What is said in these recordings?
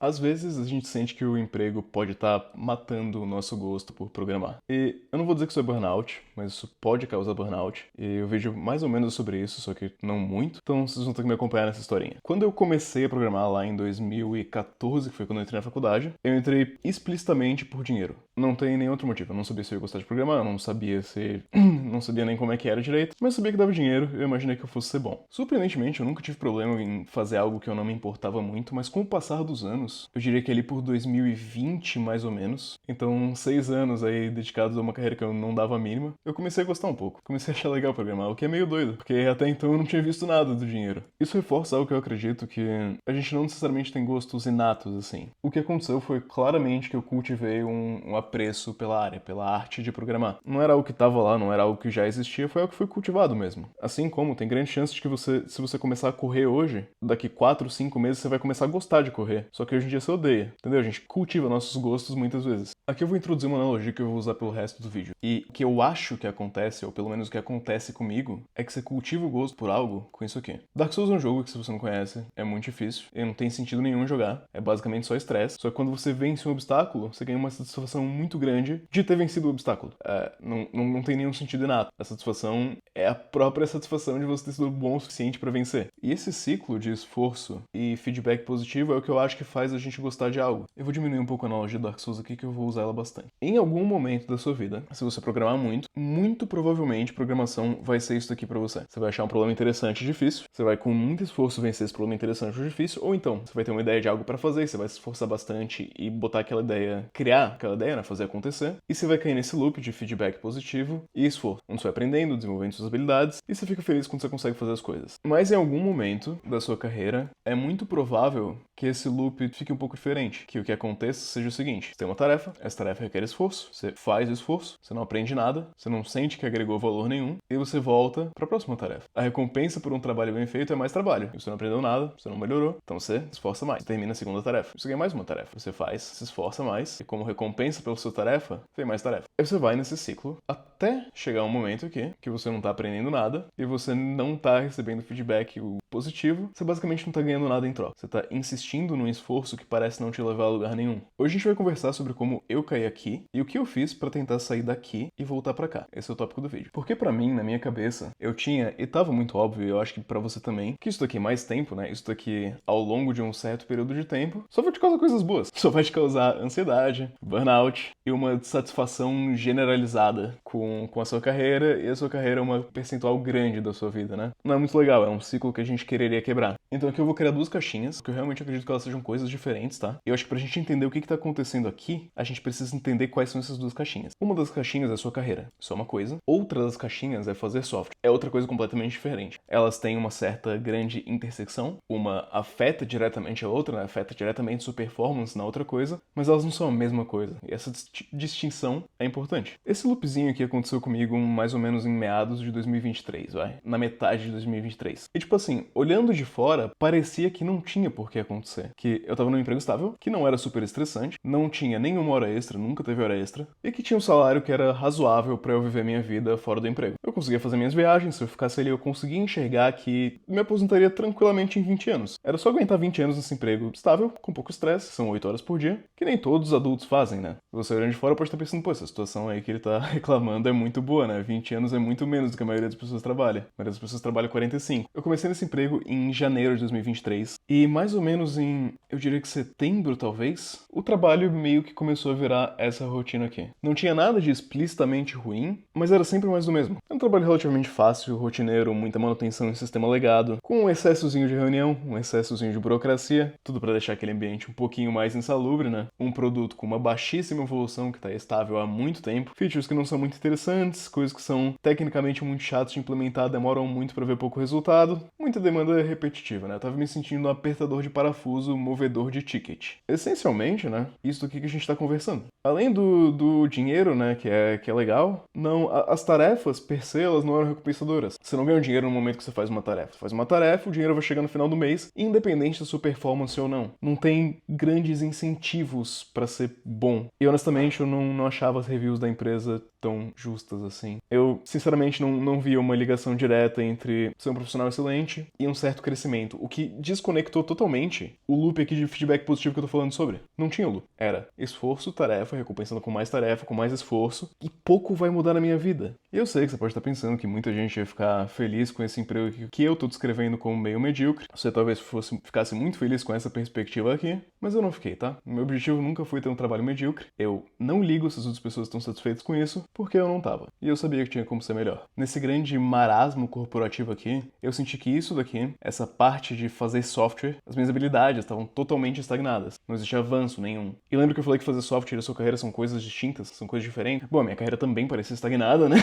Às vezes a gente sente que o emprego pode estar matando o nosso gosto por programar. E eu não vou dizer que isso é burnout, mas isso pode causar burnout. E eu vejo mais ou menos sobre isso, só que não muito. Então vocês vão ter que me acompanhar nessa historinha. Quando eu comecei a programar lá em 2014, que foi quando eu entrei na faculdade, eu entrei explicitamente por dinheiro. Não tem nenhum outro motivo. Eu não sabia se eu ia gostar de programar, eu não sabia se... não sabia nem como é que era direito, mas eu sabia que dava dinheiro e eu imaginei que eu fosse ser bom. Surpreendentemente, eu nunca tive problema em fazer algo que eu não me importava muito, mas com o passar dos anos, eu diria que ali por 2020, mais ou menos, então 6 anos aí dedicados a uma carreira que eu não dava a mínima, eu comecei a gostar um pouco. Comecei a achar legal programar, o que é meio doido, porque até então eu não tinha visto nada do dinheiro. Isso reforça algo que eu acredito que a gente não necessariamente tem gostos inatos, assim. O que aconteceu foi claramente que eu cultivei um apreço pela área, pela arte de programar. Não era algo que estava lá, não era algo que já existia, foi algo que foi cultivado mesmo. Assim como tem grande chance de que você, se você começar a correr hoje, daqui 4, 5 meses você vai começar a gostar de correr. Só que hoje em dia você odeia, entendeu? A gente cultiva nossos gostos muitas vezes. Aqui eu vou introduzir uma analogia que eu vou usar pelo resto do vídeo. E o que eu acho que acontece, ou pelo menos o que acontece comigo, é que você cultiva o gosto por algo com isso aqui. Dark Souls é um jogo que, se você não conhece, é muito difícil e não tem sentido nenhum jogar. É basicamente só estresse. Só que quando você vence um obstáculo, você ganha uma satisfação muito grande de ter vencido o obstáculo. Não tem nenhum sentido inato. A satisfação é a própria satisfação de você ter sido bom o suficiente para vencer. E esse ciclo de esforço e feedback positivo é o que eu acho que faz a gente gostar de algo. Eu vou diminuir um pouco a analogia do Dark Souls aqui, que eu vou usar ela bastante. Em algum momento da sua vida, se você programar muito provavelmente programação vai ser isso aqui pra você. Você vai achar um problema interessante e difícil, você vai com muito esforço vencer esse problema interessante ou difícil, ou então você vai ter uma ideia de algo pra fazer, e você vai se esforçar bastante e botar aquela ideia, criar aquela ideia, né, fazer acontecer, e você vai cair nesse loop de feedback positivo e esforço, onde você vai aprendendo, desenvolvendo suas habilidades, e você fica feliz quando você consegue fazer as coisas. Mas em algum momento da sua carreira, é muito provável que esse loop fique um pouco diferente, que o que aconteça seja o seguinte: você tem uma tarefa, essa tarefa requer esforço, você faz o esforço, você não aprende nada, você não sente que agregou valor nenhum, e você volta para a próxima tarefa. A recompensa por um trabalho bem feito é mais trabalho, e você não aprendeu nada, você não melhorou, então você se esforça mais. Você termina a segunda tarefa, você ganha mais uma tarefa, você faz, se esforça mais, e como recompensa pela sua tarefa, vem mais tarefa. Aí você vai nesse ciclo até chegar um momento aqui que você não tá aprendendo nada, e você não tá recebendo feedback positivo, você basicamente não tá ganhando nada em troca. Você tá insistindo num esforço que parece não te levar a lugar nenhum. Hoje a gente vai conversar sobre como eu caí aqui e o que eu fiz pra tentar sair daqui e voltar pra cá. Esse é o tópico do vídeo. Porque pra mim, na minha cabeça, eu tinha, e tava muito óbvio, e eu acho que pra você também, que isso daqui mais tempo, né? Isso daqui ao longo de um certo período de tempo, só vai te causar coisas boas. Só vai te causar ansiedade, burnout e uma satisfação generalizada com a sua carreira, e a sua carreira é uma percentual grande da sua vida, né? Não é muito legal, é um ciclo que a gente quereria quebrar. Então aqui eu vou criar duas caixinhas, porque eu realmente acredito que elas sejam coisas diferentes, tá? E eu acho que pra gente entender o que tá acontecendo aqui, a gente precisa entender quais são essas duas caixinhas. Uma das caixinhas é a sua carreira, isso é uma coisa. Outra das caixinhas é fazer software, é outra coisa completamente diferente. Elas têm uma certa grande intersecção, uma afeta diretamente a outra, né? Afeta diretamente sua performance na outra coisa, mas elas não são a mesma coisa. E essa distinção é importante. Esse loopzinho aqui aconteceu comigo mais ou menos em meados de 2023, vai? Na metade de 2023. E tipo assim, olhando de fora, parecia que não tinha por que acontecer. Que eu tava num emprego estável, que não era super estressante, não tinha nenhuma hora extra, nunca teve hora extra, e que tinha um salário que era razoável pra eu viver minha vida fora do emprego. Eu conseguia fazer minhas viagens, se eu ficasse ali eu conseguia enxergar que me aposentaria tranquilamente em 20 anos. Era só aguentar 20 anos nesse emprego estável, com pouco estresse, são 8 horas por dia, que nem todos os adultos fazem, né? Você olhando de fora pode estar pensando, pô, essa situação aí que ele tá reclamando é muito boa, né? 20 anos é muito menos do que a maioria das pessoas trabalha. A maioria das pessoas trabalha 45. Eu comecei nesse emprego em janeiro de 2023, e mais ou menos em, eu diria que setembro, talvez, o trabalho meio que começou a virar essa rotina aqui. Não tinha nada de explicitamente ruim, mas era sempre mais do mesmo. É um trabalho relativamente fácil, rotineiro, muita manutenção em sistema legado, com um excessozinho de reunião, um excessozinho de burocracia, tudo para deixar aquele ambiente um pouquinho mais insalubre, né? Um produto com uma baixíssima evolução que tá estável há muito tempo, features que não são muito interessantes, coisas que são tecnicamente muito chatas de implementar, demoram muito para ver pouco resultado, muita demanda repetitiva, né? Eu tava me sentindo um apertador de parafuso, movedor de ticket. Essencialmente, né? Isso do que a gente tá conversando. Além do dinheiro, né, que é legal, não, as tarefas, per se, elas não eram recompensadoras. Você não ganha dinheiro no momento que você faz uma tarefa. Você faz uma tarefa, o dinheiro vai chegar no final do mês, independente da sua performance ou não. Não tem grandes incentivos pra ser bom. E honestamente, eu não achava as reviews da empresa tão justas assim. Eu, sinceramente, não via uma ligação direta entre ser um profissional excelente e um certo crescimento, o que desconectou totalmente o loop aqui de feedback positivo que eu tô falando sobre. Não tinha loop. Era esforço, tarefa, recompensando com mais esforço, e pouco vai mudar na minha vida. E eu sei que você pode estar pensando que muita gente ia ficar feliz com esse emprego que eu tô descrevendo como meio medíocre. Você talvez ficasse muito feliz com essa perspectiva aqui, mas eu não fiquei, tá? Meu objetivo nunca foi ter um trabalho medíocre. Eu não ligo se as outras pessoas estão satisfeitas com isso, porque eu não tava. E eu sabia que tinha como ser melhor. Nesse grande marasmo corporativo aqui, eu senti que isso daqui, essa parte de fazer software, as minhas habilidades estavam totalmente estagnadas. Não existia avanço nenhum. E lembra que eu falei que fazer software e a sua carreira são coisas distintas, são coisas diferentes? Bom, a minha carreira também parecia estagnada, né?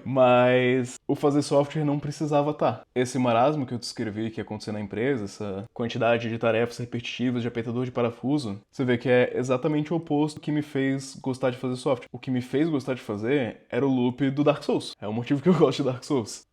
Mas o fazer software não precisava estar. Esse marasmo que eu descrevi que ia acontecer na empresa, essa quantidade de tarefas repetitivas de apertador de parafuso, você vê que é exatamente o oposto que me fez gostar de fazer software. O que me fez gostar de fazer era o loop do Dark Souls. É o motivo que eu gosto de Dark Souls.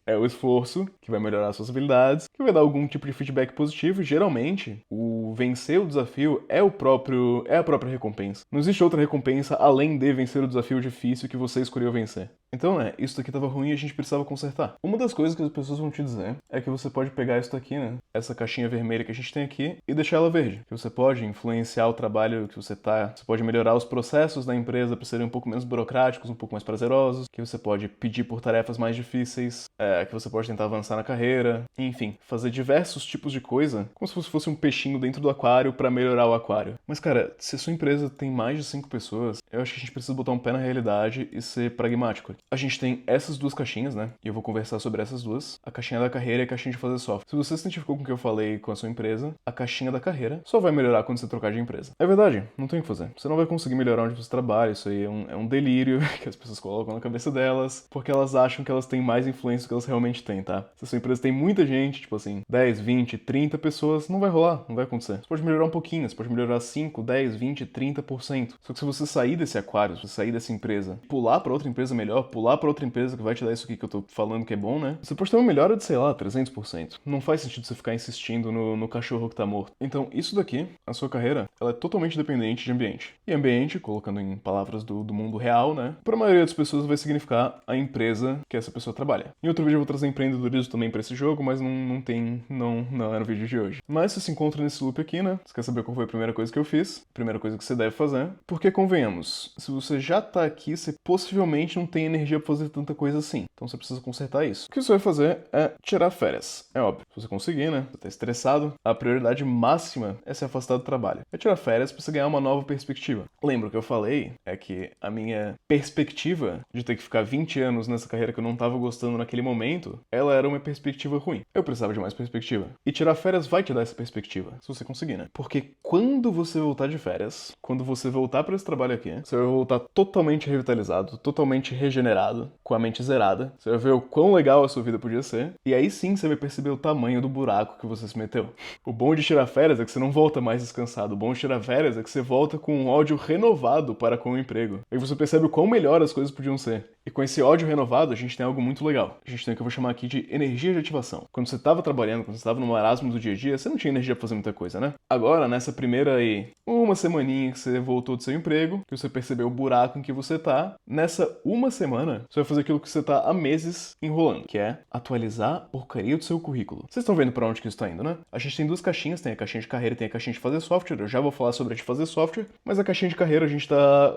É o esforço, que vai melhorar suas habilidades, que vai dar algum tipo de feedback positivo. Geralmente, o vencer o desafio é a própria recompensa. Não existe outra recompensa além de vencer o desafio difícil que você escolheu vencer. Então, isso daqui tava ruim e a gente precisava consertar. Uma das coisas que as pessoas vão te dizer é que você pode pegar isso daqui, né? Essa caixinha vermelha que a gente tem aqui e deixar ela verde. Que você pode influenciar o trabalho que você pode melhorar os processos da empresa para serem um pouco menos burocráticos, um pouco mais prazerosos, que você pode pedir por tarefas mais difíceis, que você pode tentar avançar na carreira, enfim, fazer diversos tipos de coisa, como se fosse um peixinho dentro do aquário para melhorar o aquário. Mas, cara, se a sua empresa tem mais de 5 pessoas, eu acho que a gente precisa botar um pé na realidade e ser pragmático. A gente tem essas duas caixinhas, né? E eu vou conversar sobre essas duas. A caixinha da carreira e a caixinha de fazer software. Se você se identificou com o que eu falei com a sua empresa, a caixinha da carreira só vai melhorar quando você trocar de empresa. É verdade, não tem o que fazer. Você não vai conseguir melhorar onde você trabalha, isso aí é um delírio que as pessoas colocam na cabeça delas, porque elas acham que elas têm mais influência do que elas realmente têm, tá? Se a sua empresa tem muita gente, tipo assim, 10, 20, 30 pessoas, não vai rolar, não vai acontecer. Você pode melhorar um pouquinho, você pode melhorar 5, 10, 20, 30%. Só que se você sair desse aquário, se você sair dessa empresa, pular pra outra empresa melhor, pular pra outra empresa que vai te dar isso aqui que eu tô falando que é bom, né? Você pode ter uma melhora de, sei lá, 300%. Não faz sentido você ficar insistindo no cachorro que tá morto. Então, isso daqui, a sua carreira, ela é totalmente dependente de ambiente. E ambiente, colocando em palavras do mundo real, né? Pra maioria das pessoas vai significar a empresa que essa pessoa trabalha. Em outro vídeo eu vou trazer empreendedorismo também pra esse jogo, mas não era o vídeo de hoje. Mas você se encontra nesse loop aqui, né? Você quer saber qual foi a primeira coisa que eu fiz? Primeira coisa que você deve fazer. Porque, convenhamos, se você já tá aqui, você possivelmente não tem energia pra fazer tanta coisa assim. Então você precisa consertar isso. O que você vai fazer é tirar férias. É óbvio. Se você conseguir, né? Você tá estressado, a prioridade máxima é se afastar do trabalho. É tirar férias pra você ganhar uma nova perspectiva. Lembra o que eu falei? É que a minha perspectiva de ter que ficar 20 anos nessa carreira que eu não tava gostando naquele momento, ela era uma perspectiva ruim. Eu precisava de mais perspectiva. E tirar férias vai te dar essa perspectiva, se você conseguir, né? Porque quando você voltar de férias, quando você voltar para esse trabalho aqui, você vai voltar totalmente revitalizado, totalmente regenerado, com a mente zerada. Você vai ver o quão legal a sua vida podia ser. E aí sim você vai perceber o tamanho do buraco que você se meteu. O bom de tirar férias é que você não volta mais descansado. O bom de tirar férias é que você volta com um ódio renovado para com o emprego. Aí você percebe o quão melhor as coisas podiam ser. E com esse ódio renovado, a gente tem algo muito legal. A gente tem o que eu vou chamar aqui de energia de ativação. Quando você estava trabalhando, quando você estava no marasmo do dia a dia, você não tinha energia pra fazer muita coisa, né? Agora, nessa primeira aí, uma semaninha que você voltou do seu emprego, que você percebeu o buraco em que você tá, nessa uma semana, você vai fazer aquilo que você tá há meses enrolando, que é atualizar a porcaria do seu currículo. Vocês estão vendo pra onde que isso tá indo, né? A gente tem duas caixinhas, tem a caixinha de carreira e tem a caixinha de fazer software. Eu já vou falar sobre a de fazer software, mas a caixinha de carreira a gente tá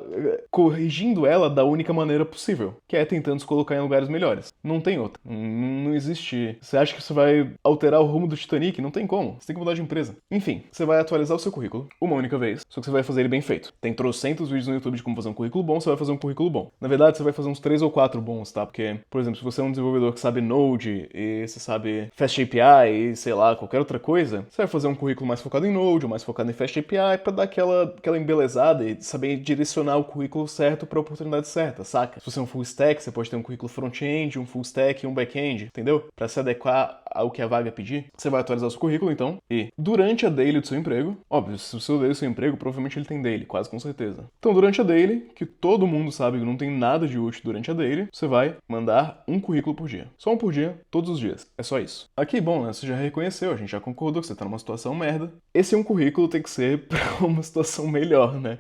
corrigindo ela da única maneira possível, que é tentando se colocar em lugares melhores. Não tem outra. Não existe. Você acha que você vai alterar o rumo do Titanic? Não tem como. Você tem que mudar de empresa. Enfim, você vai atualizar o seu currículo uma única vez, só que você vai fazer ele bem feito. Tem trocentos vídeos no YouTube de como fazer um currículo bom, você vai fazer um currículo bom. Na verdade, você vai fazer uns 3 ou 4 bons, tá? Porque, por exemplo, se você é um desenvolvedor que sabe Node e você sabe Fast API e, sei lá, qualquer outra coisa, você vai fazer um currículo mais focado em Node ou mais focado em Fast API pra dar aquela embelezada e saber direcionar o currículo certo pra oportunidade certa, saca? Se você é um full stack, você pode ter um currículo front-end, um full stack e um back-end, entendeu? Pra se adequar ao que a vaga pedir. Você vai atualizar o seu currículo, então, e durante a daily do seu emprego, óbvio, se o seu daily do seu emprego, provavelmente ele tem daily, quase com certeza. Então, durante a daily, que todo mundo sabe que não tem nada de útil durante a daily, você vai mandar um currículo por dia. Só um por dia, todos os dias. É só isso. Aqui, bom, né? Você já reconheceu, a gente já concordou que você tá numa situação merda. Esse um currículo tem que ser pra uma situação melhor, né?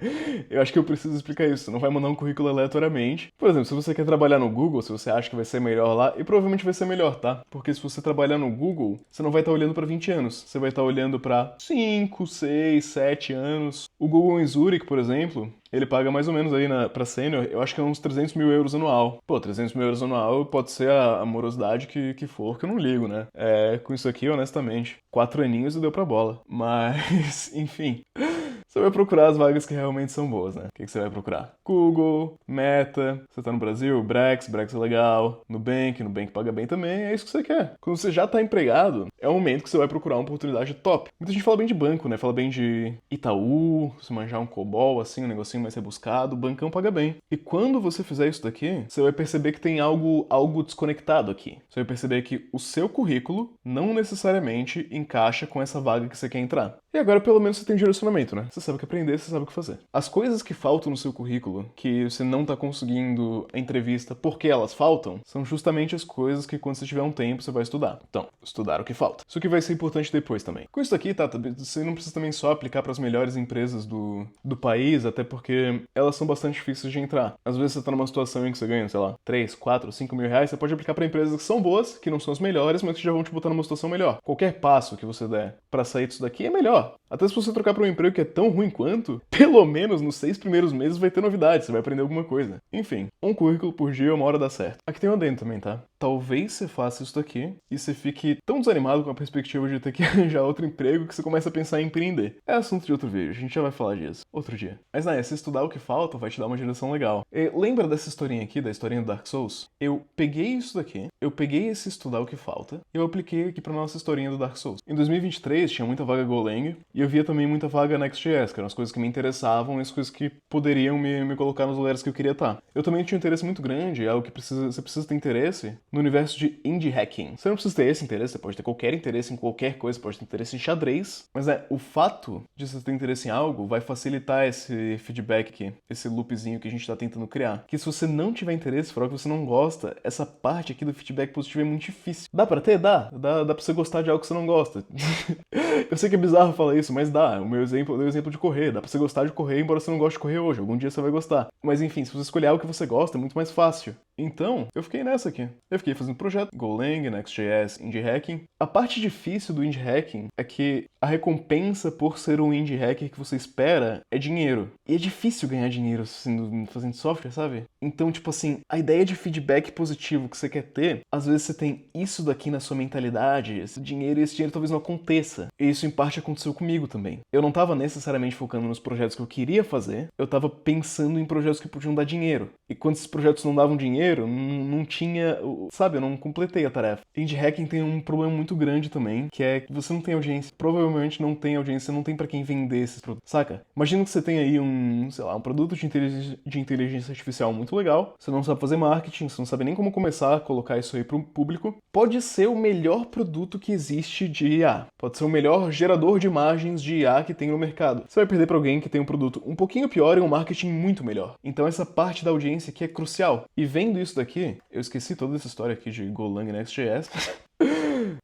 Eu acho que eu preciso explicar isso. Você não vai mandar um currículo aleatoriamente. Por exemplo, se você quer trabalhar no Google, se você acha que vai ser melhor lá, e provavelmente vai ser melhor, tá? Porque se você trabalhar no no Google, você não vai estar olhando para 20 anos, você vai estar olhando para 5, 6, 7 anos. O Google em Zurich, por exemplo, ele paga mais ou menos aí pra sênior, eu acho que é uns 300 mil euros anual. Pô, 300 mil euros anual pode ser a morosidade que for, que eu não ligo, né? Com isso aqui, honestamente, 4 aninhos e deu pra bola. Mas, enfim... Você vai procurar as vagas que realmente são boas, né? O que você vai procurar? Google, Meta, você tá no Brasil, Brex é legal, Nubank paga bem também, é isso que você quer. Quando você já tá empregado, é o momento que você vai procurar uma oportunidade top. Muita gente fala bem de banco, né? Fala bem de Itaú, se manjar um COBOL, assim, um negocinho mais rebuscado, o bancão paga bem. E quando você fizer isso daqui, você vai perceber que tem algo desconectado aqui. Você vai perceber que o seu currículo não necessariamente encaixa com essa vaga que você quer entrar. E agora, pelo menos, você tem um direcionamento, né? Você sabe o que aprender, você sabe o que fazer. As coisas que faltam no seu currículo, que você não tá conseguindo a entrevista porque elas faltam, são justamente as coisas que quando você tiver um tempo, você vai estudar. Então, estudar o que falta. Isso que vai ser importante depois também. Com isso aqui, tá? Você não precisa também só aplicar para as melhores empresas do país, até porque elas são bastante difíceis de entrar. Às vezes você tá numa situação em que você ganha, sei lá, 3, 4, 5 mil reais, você pode aplicar para empresas que são boas, que não são as melhores, mas que já vão te botar numa situação melhor. Qualquer passo que você der para sair disso daqui é melhor. Até se você trocar para um emprego que é tão ruim quanto, pelo menos nos 6 primeiros meses vai ter novidade, você vai aprender alguma coisa. Enfim, um currículo por dia, uma hora dá certo. Aqui tem um adendo também, tá? Talvez você faça isso daqui e você fique tão desanimado com a perspectiva de ter que arranjar outro emprego que você começa a pensar em empreender. É assunto de outro vídeo, a gente já vai falar disso outro dia. Mas se estudar o que falta, vai te dar uma direção legal. Lembra dessa historinha aqui, da historinha do Dark Souls? Eu peguei isso daqui, eu peguei esse estudar o que falta e eu apliquei aqui pra nossa historinha do Dark Souls. Em 2023 tinha muita vaga Golang e eu via também muita vaga Next.js, que eram as coisas que me interessavam e as coisas que poderiam me colocar nos lugares que eu queria estar. Eu também tinha um interesse muito grande, algo que você precisa ter interesse no universo de indie hacking. Você não precisa ter esse interesse, você pode ter qualquer interesse em qualquer coisa, você pode ter interesse em xadrez, mas o fato de você ter interesse em algo vai facilitar esse feedback aqui, esse loopzinho que a gente tá tentando criar. Que se você não tiver interesse, for algo que você não gosta, essa parte aqui do feedback positivo é muito difícil. Dá pra ter? Dá pra você gostar de algo que você não gosta. Eu sei que é bizarro falar isso, mas dá. Eu dei o exemplo de correr. Dá pra você gostar de correr, embora você não goste de correr hoje. Algum dia você vai gostar. Mas enfim, se você escolher algo que você gosta, é muito mais fácil. Então, eu fiquei nessa aqui. Eu fiquei fazendo projeto, Golang, Next.js, Indie Hacking. A parte difícil do Indie Hacking é que a recompensa por ser um Indie Hacker que você espera é dinheiro. E é difícil ganhar dinheiro fazendo software, sabe? Então, tipo assim, a ideia de feedback positivo que você quer ter, às vezes você tem isso daqui na sua mentalidade, esse dinheiro, e esse dinheiro talvez não aconteça. E isso, em parte, aconteceu comigo também. Eu não tava necessariamente focando nos projetos que eu queria fazer, eu tava pensando em projetos que podiam dar dinheiro. E quando esses projetos não davam dinheiro, não tinha... Sabe, eu não completei a tarefa. Indie Hacking tem um problema muito grande também, que é que você não tem audiência. Provavelmente não tem audiência, não tem pra quem vender esses produtos, saca? Imagina que você tem aí um produto de inteligência artificial muito legal, você não sabe fazer marketing, você não sabe nem como começar a colocar isso aí pro público. Pode ser o melhor produto que existe de IA. Pode ser o melhor gerador de imagens de IA que tem no mercado. Você vai perder pra alguém que tem um produto um pouquinho pior e um marketing muito melhor. Então essa parte da audiência aqui é crucial. E vendo isso daqui, eu esqueci toda essa história aqui de Golang e Next.js.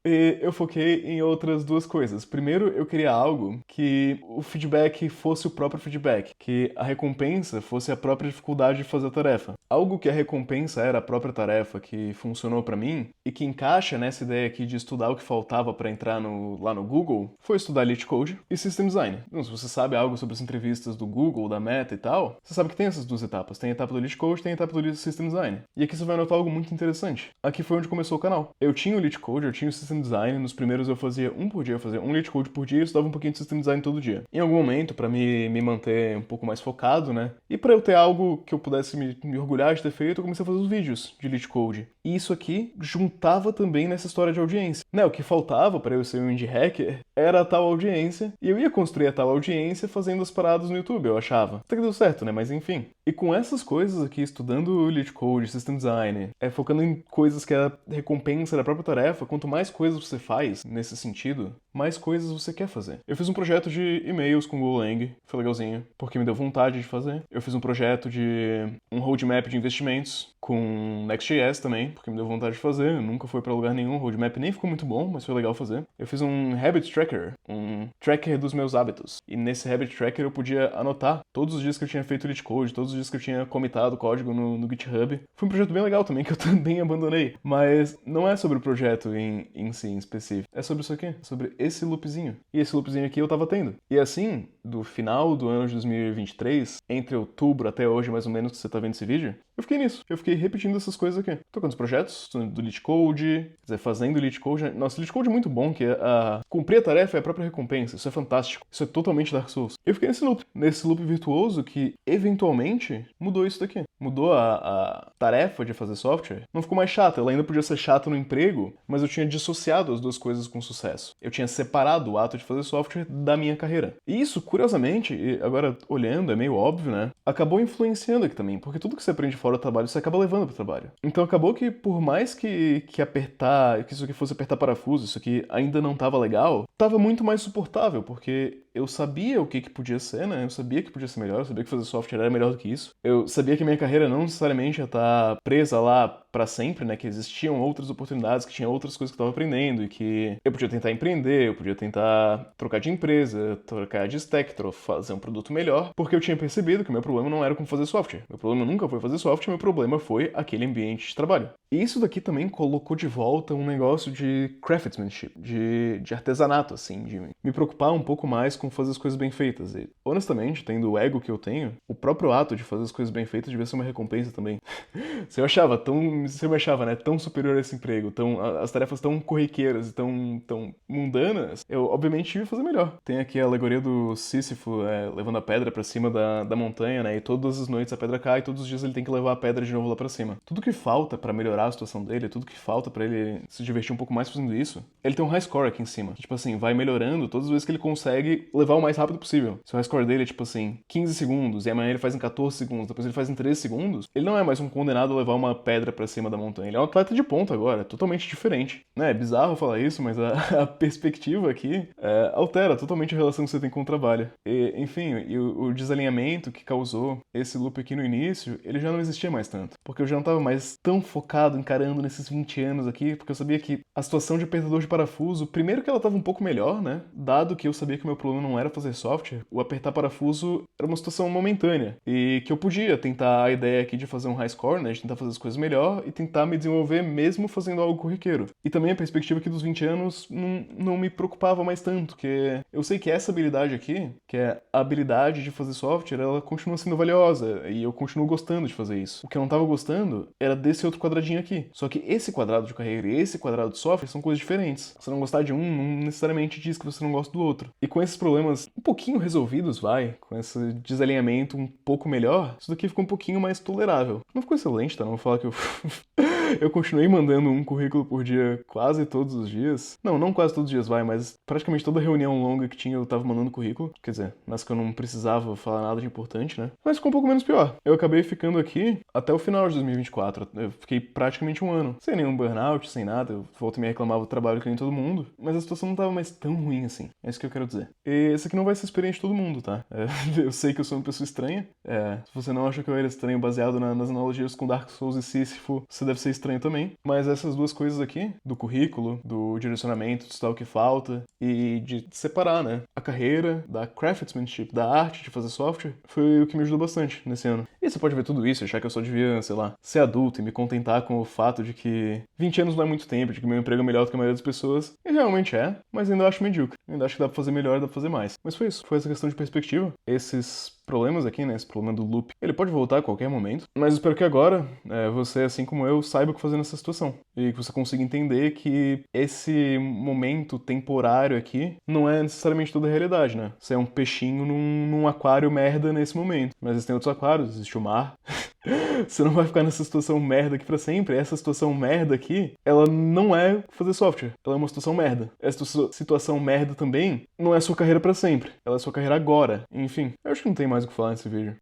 E eu foquei em outras duas coisas. Primeiro, eu queria algo que o feedback fosse o próprio feedback, que a recompensa fosse a própria dificuldade de fazer a tarefa. Algo que a recompensa era a própria tarefa que funcionou pra mim e que encaixa nessa ideia aqui de estudar o que faltava pra entrar lá no Google, foi estudar LeetCode e System Design. Então, se você sabe algo sobre as entrevistas do Google, da Meta e tal, você sabe que tem essas duas etapas. Tem a etapa do LeetCode, tem a etapa do System Design. E aqui você vai notar algo muito interessante. Aqui foi onde começou o canal. Eu tinha o LeetCode, eu tinha o System Design, nos primeiros eu fazia um por dia, eu fazia um LeetCode por dia e estudava um pouquinho de System Design todo dia. Em algum momento, pra me manter um pouco mais focado, né, e pra eu ter algo que eu pudesse me orgulhar de ter feito, eu comecei a fazer os vídeos de LeetCode. E isso aqui juntava também nessa história de audiência. Né, o que faltava pra eu ser um indie hacker era a tal audiência, e eu ia construir a tal audiência fazendo as paradas no YouTube, eu achava. Até que deu certo, né, mas enfim. E com essas coisas aqui, estudando LeetCode, System Design, focando em coisas que é a recompensa da própria tarefa, quanto mais coisas você faz nesse sentido, mais coisas você quer fazer. Eu fiz um projeto de e-mails com o Golang, foi legalzinho, porque me deu vontade de fazer. Eu fiz um projeto de um roadmap de investimentos, com Next.js também, porque me deu vontade de fazer, nunca foi pra lugar nenhum, o roadmap nem ficou muito bom, mas foi legal fazer. Eu fiz um habit tracker, um tracker dos meus hábitos, e nesse habit tracker eu podia anotar todos os dias que eu tinha feito lit code, todos os dias que eu tinha comitado código no GitHub. Foi um projeto bem legal também, que eu também abandonei, mas não é sobre o projeto em si, em específico, é sobre isso aqui, é sobre esse loopzinho. E esse loopzinho aqui eu tava tendo. E assim, do final do ano de 2023, entre outubro até hoje, mais ou menos, que você tá vendo esse vídeo, eu fiquei nisso. Eu fiquei repetindo essas coisas aqui. Tocando os projetos, do lit code, quer dizer, fazendo lit code. Nossa, lit code é muito bom, que cumprir a tarefa é a própria recompensa. Isso é fantástico. Isso é totalmente Dark Souls. Eu fiquei nesse loop virtuoso que, eventualmente, mudou isso daqui. Mudou a tarefa de fazer software. Não ficou mais chata. Ela ainda podia ser chata no emprego, mas eu tinha dissociado as duas coisas com sucesso. Eu tinha separado o ato de fazer software da minha carreira. E isso, curiosamente, e agora olhando, é meio óbvio, né? Acabou influenciando aqui também, porque tudo que você aprende fora do trabalho, você acaba levando pro trabalho. Então acabou que, por mais que apertar, que isso aqui fosse apertar parafuso, isso aqui ainda não tava legal, tava muito mais suportável, porque eu sabia o que podia ser, né? Eu sabia que podia ser melhor, eu sabia que fazer software era melhor do que isso. Eu sabia que minha carreira não necessariamente ia estar presa lá pra sempre, né? Que existiam outras oportunidades, que tinha outras coisas que eu tava aprendendo e que eu podia tentar empreender, eu podia tentar trocar de empresa, trocar de stack, fazer um produto melhor, porque eu tinha percebido que o meu problema não era com fazer software. Meu problema nunca foi fazer software, meu problema foi aquele ambiente de trabalho. E isso daqui também colocou de volta um negócio de craftsmanship, de artesanato, assim, de me preocupar um pouco mais com fazer as coisas bem feitas. E, honestamente, tendo o ego que eu tenho, o próprio ato de fazer as coisas bem feitas devia ser uma recompensa também. Se eu me achava, né, tão superior a esse emprego, as tarefas tão corriqueiras e tão mundanas, eu, obviamente, ia fazer melhor. Tem aqui a alegoria do Sísifo levando a pedra pra cima da montanha, né, e todas as noites a pedra cai e todos os dias ele tem que levar a pedra de novo lá pra cima. Tudo que falta pra melhorar a situação dele, tudo que falta pra ele se divertir um pouco mais fazendo isso, ele tem um high score aqui em cima. Que, tipo assim, vai melhorando todas as vezes que ele consegue levar o mais rápido possível. Se o high score dele é, tipo assim, 15 segundos, e amanhã ele faz em 14 segundos, depois ele faz em 13 segundos, ele não é mais um condenado a levar uma pedra pra cima da montanha. Ele é um atleta de ponta agora, totalmente diferente. Né, é bizarro falar isso, mas a perspectiva aqui altera totalmente a relação que você tem com o trabalho. E, enfim, o desalinhamento que causou esse loop aqui no início, ele já não existia mais tanto. Porque eu já não tava mais tão focado encarando nesses 20 anos aqui, porque eu sabia que a situação de apertador de parafuso, primeiro que ela tava um pouco melhor, né? Dado que eu sabia que o meu problema não era fazer software, o apertar parafuso era uma situação momentânea. E que eu podia tentar a ideia aqui de fazer um high score, né? De tentar fazer as coisas melhor e tentar me desenvolver mesmo fazendo algo corriqueiro. E também a perspectiva aqui dos 20 anos não me preocupava mais tanto, que eu sei que essa habilidade aqui, que é a habilidade de fazer software, ela continua sendo valiosa e eu continuo gostando de fazer isso. O que eu não tava gostando era desse outro quadradinho aqui. Só que esse quadrado de carreira e esse quadrado de software são coisas diferentes. Você não gostar de um não necessariamente diz que você não gosta do outro. E com esses problemas um pouquinho resolvidos, com esse desalinhamento um pouco melhor, isso daqui ficou um pouquinho mais tolerável. Não ficou excelente, tá? Não vou falar que eu eu continuei mandando um currículo por dia quase todos os dias. Não quase todos os dias, mas praticamente toda reunião longa que tinha eu tava mandando currículo. Quer dizer, mas que eu não precisava falar nada de importante, né? Mas ficou um pouco menos pior. Eu acabei ficando aqui até o final de 2024. Eu fiquei praticamente um ano. Sem nenhum burnout, sem nada. Eu volto e me reclamava do trabalho que nem todo mundo. Mas a situação não tava mais tão ruim assim. É isso que eu quero dizer. E esse aqui não vai ser experiente de todo mundo, tá? Eu sei que eu sou uma pessoa estranha. Se você não acha que eu era estranho baseado nas analogias com Dark Souls e Sísifo, você deve ser estranho também. Mas essas duas coisas aqui, do currículo, do direcionamento, de estudar o que falta e de separar, né, a carreira da craftsmanship, da arte de fazer software, foi o que me ajudou bastante nesse ano. E você pode ver tudo isso e achar que eu só devia, sei lá, ser adulto e me contentar com o fato de que 20 anos não é muito tempo, de que meu emprego é melhor do que a maioria das pessoas. E realmente é, mas ainda acho medíocre. Ainda acho que dá pra fazer melhor, dá pra fazer mais. Mas foi isso, foi essa questão de perspectiva. Esses problemas aqui, né, esse problema do loop, ele pode voltar a qualquer momento, mas espero que agora você, assim como eu, saiba o que fazer nessa situação e que você consiga entender que esse momento temporário aqui não é necessariamente toda a realidade, né? Você é um peixinho num aquário merda nesse momento, mas existem outros aquários, existe o mar. Você não vai ficar nessa situação merda aqui pra sempre. Essa situação merda aqui, ela não é fazer software. Ela é uma situação merda. Essa situação merda também não é sua carreira pra sempre. Ela é sua carreira agora. Enfim, eu acho que não tem mais o que falar nesse vídeo.